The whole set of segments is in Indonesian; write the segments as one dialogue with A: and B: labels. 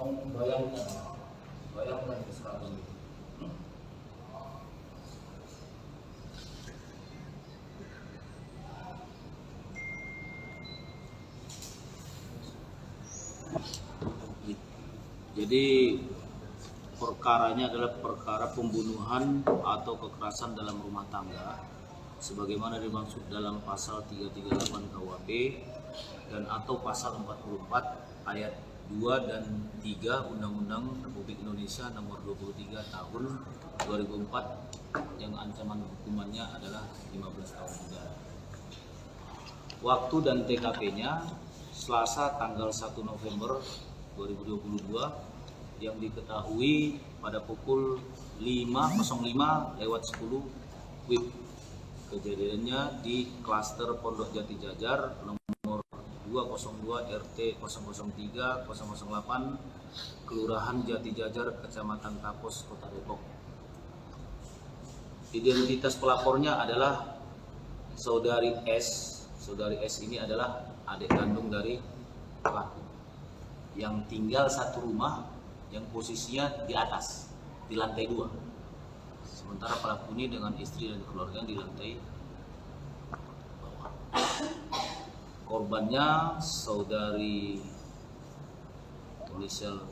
A: Kamu bayangkan, bayangkan sekarang itu. Jadi perkaranya adalah perkara pembunuhan atau kekerasan dalam rumah tangga sebagaimana dimaksud dalam pasal 338 KUHP dan atau pasal 44 ayat 2 dan 3 Undang-Undang Republik Indonesia nomor 23 tahun 2004 yang ancaman hukumannya adalah 15 tahun penjara. Waktu dan TKP-nya Selasa tanggal 1 November 2022 yang diketahui pada pukul 5.05 lewat 10 WIB. Kejadiannya di klaster Pondok Jati Jajar nomor 202 RT 003 008 Kelurahan Jati Jajar Kecamatan Tapos Kota Depok. Identitas pelapornya adalah Saudari S. Saudari S ini adalah adik kandung dari pelaku yang tinggal satu rumah yang posisinya di atas, di lantai 2. Sementara pelaku ini dengan istri dan keluarga di lantai bawah. Korbannya saudari inisial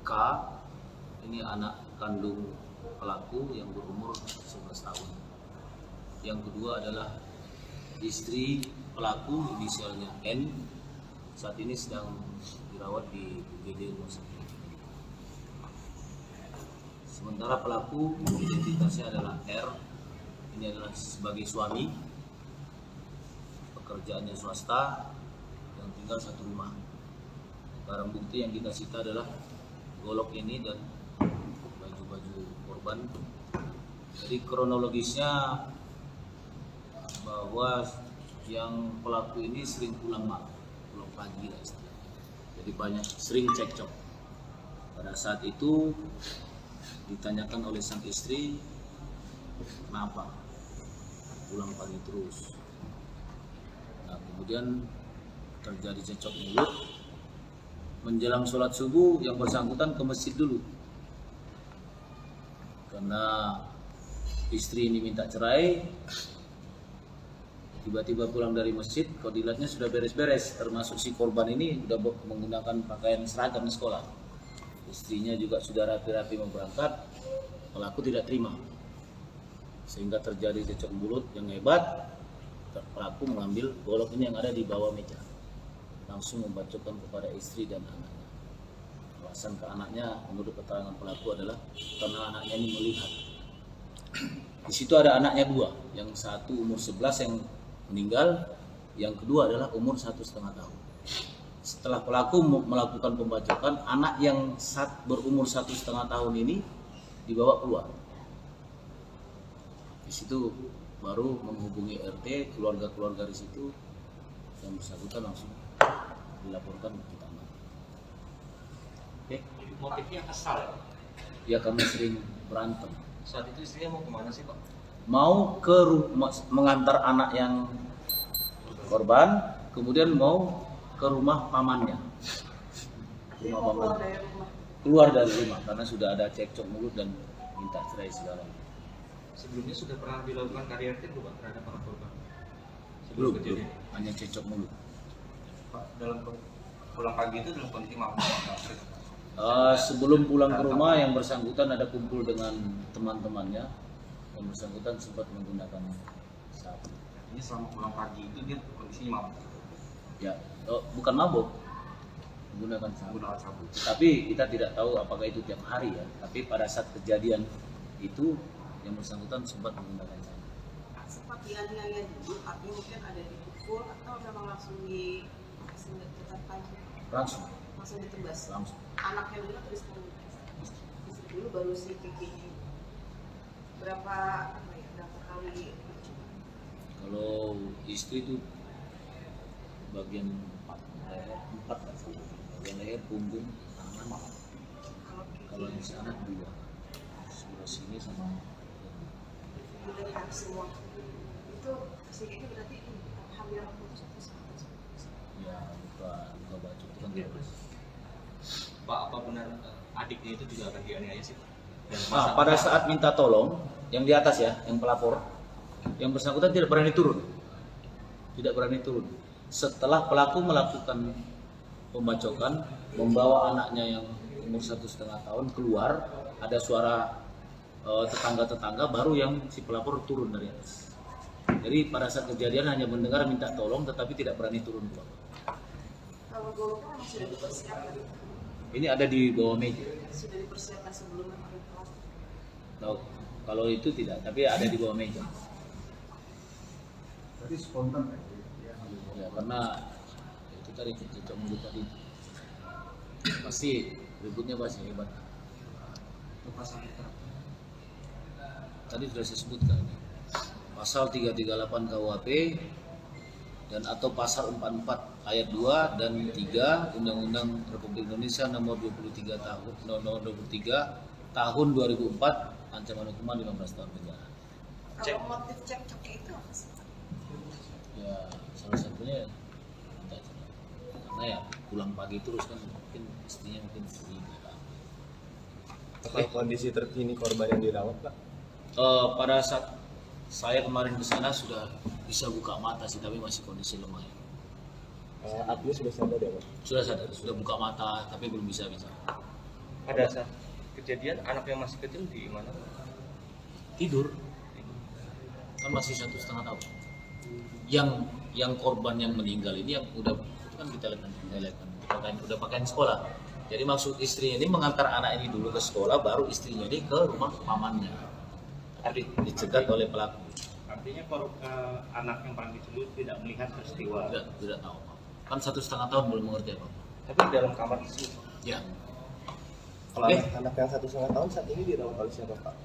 A: K, ini anak kandung pelaku yang berumur 11 tahun. Yang kedua adalah istri pelaku inisialnya N, saat ini sedang dirawat di UGD Rumah Sakit. Sementara pelaku identitasnya adalah R, ini adalah sebagai suami, pekerjaannya swasta, yang tinggal satu rumah. Barang bukti yang kita sita adalah golok ini dan baju-baju korban. Jadi kronologisnya bahwa yang pelaku ini sering pulang pagi lah istilahnya. Jadi banyak sering cekcok. Pada saat itu ditanyakan oleh sang istri, kenapa pulang pagi terus. Nah, kemudian terjadi cekcok mulut. Menjelang sholat subuh yang bersangkutan ke masjid dulu karena istri ini minta cerai. Tiba-tiba pulang dari masjid, kok dilihatnya sudah beres-beres, termasuk si korban ini sudah menggunakan pakaian seragam sekolah. Istrinya juga sudah rapi-rapi mau berangkat, pelaku tidak terima. Sehingga terjadi cekcok mulut yang hebat. Pelaku mengambil golok ini yang ada di bawah meja, langsung membacokkan kepada istri dan anaknya. Alasan ke anaknya menurut keterangan pelaku adalah karena anaknya ini melihat. Di situ ada anaknya dua, yang satu umur 11 yang meninggal, yang kedua adalah umur 1,5 tahun. Setelah pelaku melakukan pembacokan, anak yang berumur 1,5 tahun ini dibawa keluar. Di situ baru menghubungi RT, keluarga-keluarga di situ, yang bersangkutan langsung dilaporkan ke kita. Oke.
B: Motifnya kesal ya?
A: Ya, kami sering berantem.
B: Saat itu istrinya mau kemana sih Pak?
A: Mau ke mengantar anak yang korban, kemudian mau ke rumah pamannya. Rumah paman. Keluar dari rumah karena sudah ada cekcok mulut dan minta cerai segala.
B: Sebelumnya sudah pernah dilakukan KDRT belum Pak terhadap para korban?
A: Belum, hanya cekcok mulut.
B: Pak, dalam pulang pagi itu dalam kondisi mabuk?
A: Sebelum pulang ke rumah yang bersangkutan ada kumpul dengan teman-temannya. Yang bersangkutan sempat menggunakan sabu.
B: Ini selama pulang pagi itu dia kondisinya mabuk?
A: Ya, bukan mabuk, menggunakan sabu. Tapi kita tidak tahu apakah itu tiap hari ya. Tapi pada saat kejadian itu yang bersangkutan sempat menggunakan sabu.
C: Sempat dianiaya dulu, artinya mungkin ada dipukul atau memang langsung ditetapkan?
A: Langsung
C: Ditebas.
A: langsung.
C: Anaknya dulu terus istri dulu baru si Kiki. Berapa kali?
A: Kalau istri itu bagian 4 bagian leher, punggung, tangan. Kalau yang si anak 2, sebelah sini sama
C: Mendengar semua itu si Kiki berarti hamil putus atau
A: ya buka baju itu kan bebas.
B: Pak, apa benar adiknya itu juga akan dianiaya sih Pak? Dan
A: Nah, pada saat minta tolong, yang di atas ya, yang pelapor, yang bersangkutan tidak berani turun. Tidak berani turun. Setelah pelaku melakukan pembacokan, membawa anaknya yang umur 1,5 tahun keluar, ada suara tetangga-tetangga, baru yang si pelapor turun dari atas. Jadi pada saat kejadian hanya mendengar minta tolong, tetapi tidak berani turun.
C: Kalau goloknya memang sudah dipersiapkan,
A: Ini ada di bawah meja.
C: sudah dipersiapkan sebelumnya oleh pelaku.
A: Nah, kalau itu tidak, tapi ada di bawah meja.
D: Tadi spontan kan?
A: Ya, karena itu tadi cecok mulut tadi. Pasti ributnya pasti hebat. Tadi sudah saya sebutkan pasal 338 KUHP dan atau pasal 44 ayat 2 dan 3 Undang-Undang Republik Indonesia nomor 23 tahun 2004 ancaman hukuman 15 tahun penjara.
C: Kalau motif cekcoknya itu apa sih?
A: Ya salah satunya entah, karena ya pulang pagi terus kan mungkin istrinya mungkin sedih.
E: Apa kondisi terkini korban yang dirawat, Pak?
A: Pada saat saya kemarin ke sana sudah bisa buka mata sih, tapi masih kondisi lemah.
E: Abdi sudah sadar ya, Pak?
A: Sudah sadar, sudah buka mata, tapi belum bisa bicara.
B: pada saat kejadian anak yang masih kecil di mana?
A: Tidur, kan masih 1,5 tahun. Yang korban yang meninggal ini yang udah itu kan kita lihat udah pakaian sekolah. Jadi maksud istrinya ini mengantar anak ini dulu ke sekolah, baru istrinya ini ke rumah pamannya. Tapi dicegat oleh pelaku.
F: Artinya anak yang paling kecil itu tidak melihat peristiwa.
A: Tidak tahu. Kan 1,5 tahun belum mengerti apa.
B: Tapi di dalam kamar tersebut.
A: Ya.
E: Kalau
A: Oke.
E: anak yang 1,5 tahun saat ini dirawat oleh siapa, Pak?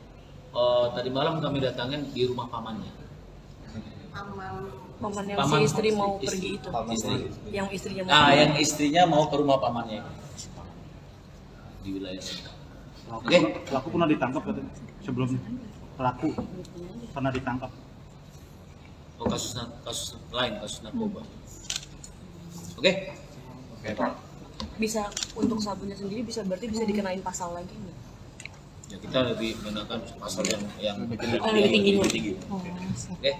A: Tadi malam kami datangin di rumah pamannya.
G: Paman yang
A: Paman
G: si istri mau
A: istri.
G: pergi itu,
A: Istri.
G: yang istrinya mau
A: Nah,
G: pergi.
A: yang istrinya mau ke rumah pamannya di wilayah sini. Oke.
D: Pelaku pernah ditangkap katanya sebelum pelaku pernah ditangkap.
A: Oh, kasus lain, kasus narkoba. Oke.
G: Bisa untuk sabunnya sendiri bisa berarti bisa dikenain pasal lagi nggak?
A: Ya kita lebih menggunakan pasal yang lebih
G: Lebih tinggi.
A: tinggi.
G: Oh,
A: Oke.